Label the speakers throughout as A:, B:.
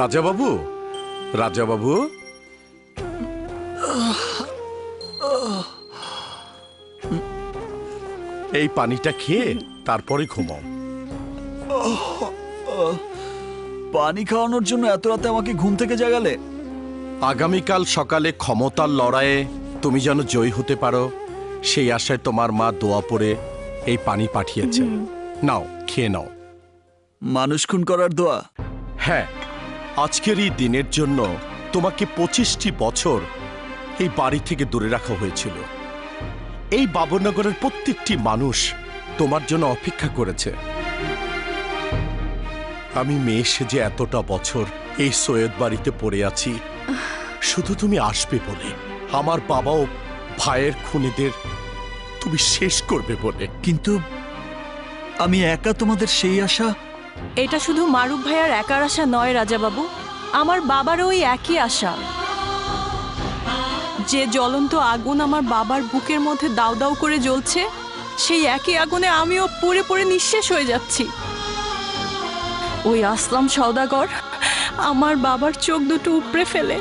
A: রাজা বাবু, রাজা বাবু, এই পানিটা খেয়ে তারপরে ঘুমাও।
B: পানি খাওয়ানোর জন্য এত রাতে আমাকে ঘুম থেকে জাগালে?
A: আগামীকাল সকালে ক্ষমতার লড়াইয়ে তুমি যেন জয়ী হতে পারো, সেই আশায় তোমার মা দোয়া পড়ে এই পানি পাঠিয়েছেন। নাও, খেয়ে নাও।
B: মানুষ খুন করার দোয়া?
A: হ্যাঁ, আজকের এই দিনের জন্য তোমাকে 25টি বছর এই বাড়ি থেকে দূরে রাখা হয়েছিল। এই বাবরনগরের প্রত্যেকটি মানুষ তোমার জন্য অপেক্ষা করেছে। আমি মেয়ে সেজে এতটা বছর এই সৈয়দ বাড়িতে পড়ে আছি শুধু তুমি আসবে বলে, আমার বাবা ও ভাইয়ের খুনিদের তুমি শেষ করবে বলে।
B: কিন্তু আমি একা তোমাদের সেই আশা?
C: এটা শুধু মারুফ ভাইয়ার একার আশা নয় রাজাবাবু, আমার বাবারও ওই একই আশা। যে জ্বলন্ত আগুন আমার বাবার বুকের মধ্যে দাউ দাউ করে জ্বলছে, সেই একই আগুনে আমিও পুড়ে পুড়ে নিঃশেষ হয়ে যাচ্ছি। ওই আসলাম সওদাগর আমার বাবার চোখ দুটো উপড়ে ফেলে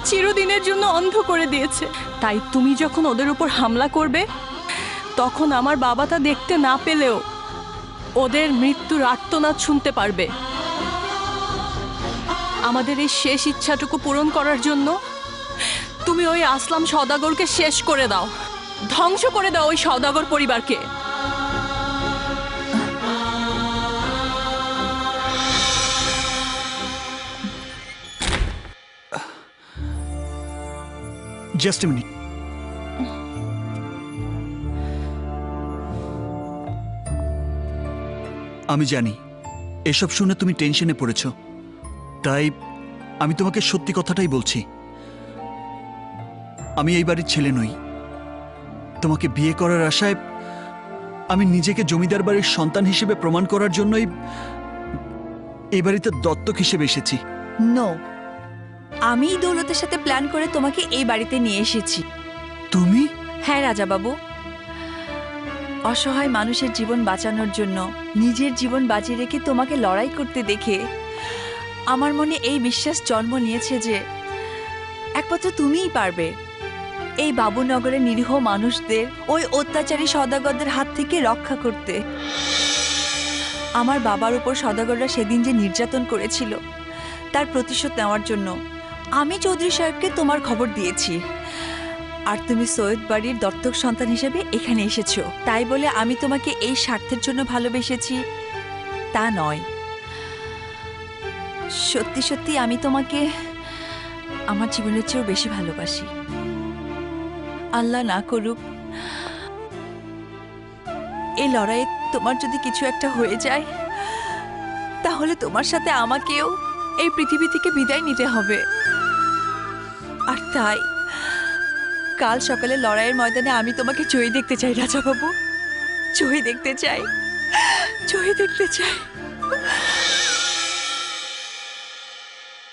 C: চিরদিনের জন্য অন্ধ করে দিয়েছে। তাই তুমি যখন ওদের উপর হামলা করবে, তখন আমার বাবা তা দেখতে না পেলেও ওদের মৃত্যুর আর্তনাদ শুনতে পারবে। আমাদের এই শেষ ইচ্ছাটুকু পূরণ করার জন্য তুমি ওই আসলাম সওদাগরকে শেষ করে দাও, ধ্বংস করে দাও ওই সওদাগর পরিবারকে।
B: Just a minute. আমি জানি এসব শুনে তুমি টেনশনে পড়েছ, তাই আমি তোমাকে সত্যি কথাটাই বলছি। আমি এই বাড়ির ছেলে নই। তোমাকে বিয়ে করার আশায় আমি নিজেকে জমিদার বাড়ির সন্তান হিসেবে প্রমাণ করার জন্যই এই বাড়িতে দত্তক হিসেবে এসেছি।
D: নো, আমি দৌলতের সাথে প্ল্যান করে তোমাকে এই বাড়িতে নিয়ে এসেছি।
B: তুমি?
D: হ্যাঁ রাজাবাবু, অসহায় মানুষের জীবন বাঁচানোর জন্য নিজের জীবন বাঁচিয়ে রেখে তোমাকে লড়াই করতে দেখে আমার মনে এই বিশ্বাস জন্ম নিয়েছে যে একমাত্র তুমিই পারবে এই বাবুনগরের নিরীহ মানুষদের ওই অত্যাচারী সওদাগরদের হাত থেকে রক্ষা করতে। আমার বাবার উপর সওদাগররা সেদিন যে নির্যাতন করেছিল, তার প্রতিশোধ নেওয়ার জন্য আমি চৌধুরী সাহেবকে তোমার খবর দিয়েছি। আর তুমি সৈয়দ বাড়ির দত্তক সন্তান হিসেবে এখানে এসেছো, তাই বলে আমি তোমাকে এই স্বার্থের জন্য ভালোবেসেছি তা নয়। সত্যি সত্যি আমি তোমাকে আমার জীবনের চেয়েও বেশি ভালোবাসি। আল্লাহ না করুক এই লড়াইয়ে তোমার যদি কিছু একটা হয়ে যায়, তাহলে তোমার সাথে আমাকেও এই পৃথিবী থেকে বিদায় নিতে হবে। আর তাই কাল সকালে লড়াইয়ের ময়দানে আমি তোমাকে জয়ী দেখতে চাই রাজাবাবু, জয়ী দেখতে চাই, জয়ী দেখতে চাই।